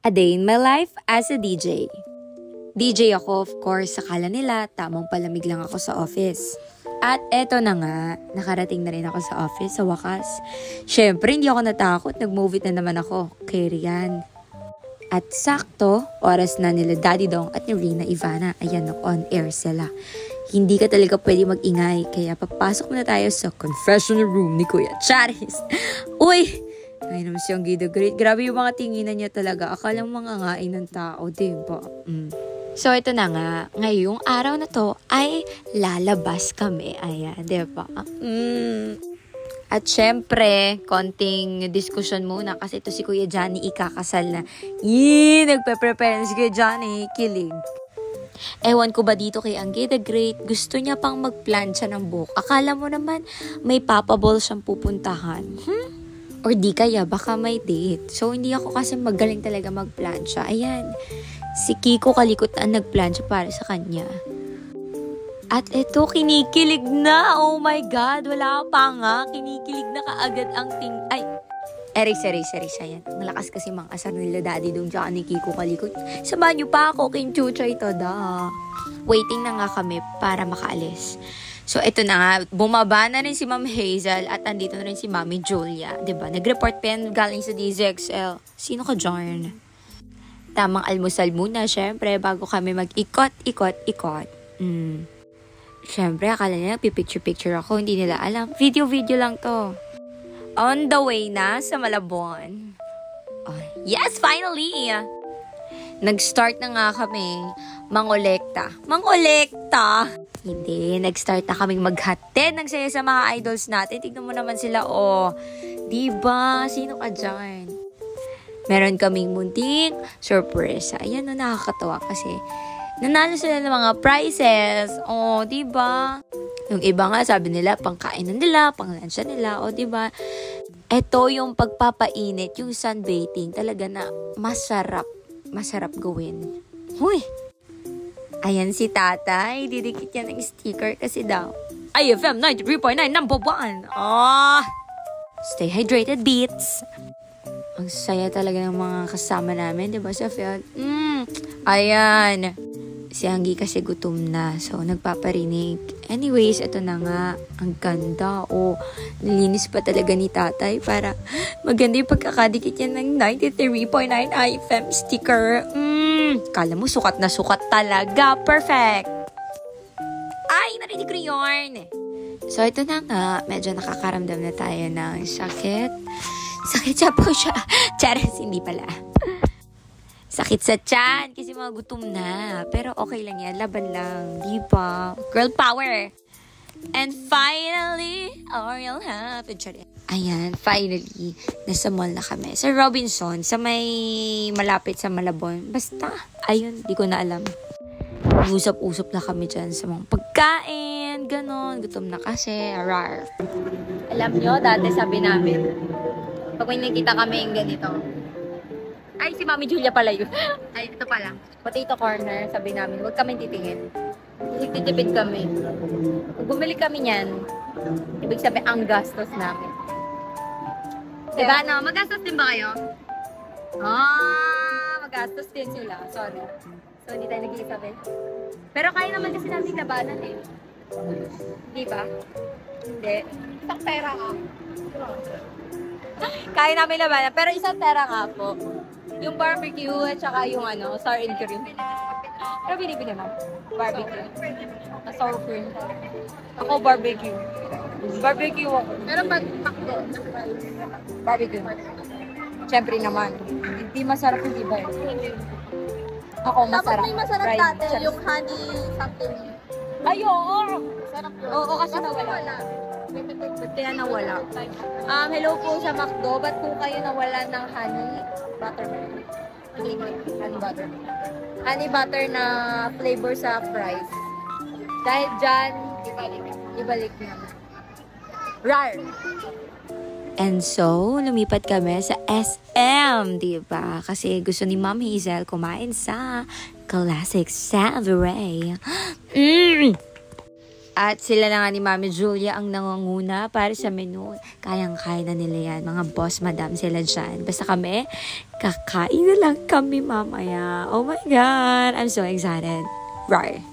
A day in my life as a DJ. DJ ako, of course, akala nila tamang palamig lang ako sa office. At eto na nga, nakarating na rin ako sa office sa wakas. Syempre, hindi ako natakot, nag-move it na naman ako kay Rian. At sakto, oras na nila Daddy Dong at ni Rina Ivana. Ayan, on air sila. Hindi ka talaga pwede mag-ingay, kaya papasok na tayo sa confessional room ni Kuya Charis. Uy! Ay naman siyang Gida Great. Grabe yung mga tinginan niya talaga. Akalang mga ngain ng tao, diba? So, ito na nga. Ngayong araw na to ay lalabas kami. Ayan, diba? At syempre, konting diskusyon muna kasi ito si Kuya Johnny ikakasal na. Nagpe-prepare na si Kuya Johnny. Kilig. Ewan ko ba dito kay Angge the Great, gusto niya pang magplansya ng buhok. Akala mo naman may papaball siyang pupuntahan. Or di kaya baka may date. So, hindi ako kasi magaling talaga magplansya. Ayan, si Kiko Kalikot ang nagplansya para sa kanya. At ito, kinikilig na. Oh my God, wala pa nga. Kinikilig na kaagad ang Erase. Ayan. Malakas kasi mga asar nila Daddy Dong dyan ni Kiko Kalikot. Samahan niyo pa ako, King Chucha ito da. Waiting na nga kami para makaalis. So, ito na nga, bumaba na rin si Ma'am Hazel at andito na rin si Mami Julia. Diba? Nag-report pa yan galing sa DZXL. Sino ka dyan? Tamang almusal muna, syempre, bago kami mag-ikot. Syempre, akala nila pipicture ako. Hindi nila alam. Video lang to. On the way na sa Malabon. Oh, yes, finally! Nag-start na nga kami mangolekta. Hindi, nag-start na kaming maghatid ng saya sa mga idols natin. Tignan mo naman sila, oh. Diba? Sino ka dyan? Meron kaming munting surprise. Ayan, no, nakakatawa kasi nanalo sila ng mga prizes. Oh, diba? Yung iba nga, sabi nila, pangkainan nila, panglansya nila. Oh, diba? Ito yung pagpapainit, yung sunbathing. Talaga na masarap gawin. Huy! Ayan si tatay, didikit yan ng sticker kasi daw IFM 93.9 number 1. Stay hydrated, beats. Ang saya talaga ng mga kasama namin, diba sa field? Ayan. Si Anggi kasi gutom na, so nagpaparinig. Anyways, ito na nga. Ang ganda. Nalinis pa talaga ni tatay para maganda yung pagkakadikit yan ng 93.9 IFM sticker. Kala mo sukat na sukat talaga. Perfect. Ay, narinig ko yun. So, ito na nga. Medyo nakakaramdam na tayo ng sakit. Sakit siya po siya. Charis, hindi pala. Sakit sa tiyan kasi mga gutom na. Pero okay lang yan. Laban lang. Diba? Girl power. And finally, Ariel happened. Ayan, finally, nasa mall na kami. Sa Robinson, sa may malapit sa Malabon. Basta, ayun, di ko na alam. Usap-usap na kami dyan sa mga pagkain, ganon. Gutom na kasi, rar. Alam nyo, dati sabi namin, pag may nakita kami yung ganito, ay, si Mami Julia pala yun. Ay, ito pala. Potato corner, sabi namin, huwag kami titingin. Titipid kami. Pag bumili kami niyan, ibig sabihin, ang gastos namin. Diba, no? Magastos din ba kayo? Magastos din sila. Sorry. So, hindi tayo nag-iisabi. Pero kaya naman kasi namin labanan eh. Di ba? Hindi. Isang pera nga. Kaya namin labanan. Pero isang pera nga po. Yung barbecue at saka yung sour and cream. Pero binibili mo? Barbecue. Sour cream. Ako barbecue. Barbecue ako. Pero mag-pakdo. Barbecue. Siyempre naman. Hindi masarap yung iba. Ako masarap. Tapos may masarap dati yung honey something. Ay, oo. Sarap yun. Oo, kasi nawala. Kaya nawala. Hello po sa McDo. Ba't po kayo nawala ng honey butter? Honey butter. Honey butter na flavor sa fries. Dahil dyan, ibalik naman. Rar! And so, lumipat kami sa SM, diba? Kasi gusto ni Ma'am Hazel kumain sa Classic Savory. At sila na nga ni Mami Julia ang nangunguna para sa menu. Kayang-kaya na nila yan. Mga boss, madam sila dyan. Basta kami, kakain na lang kami mamaya. Oh my God! I'm so excited. Right.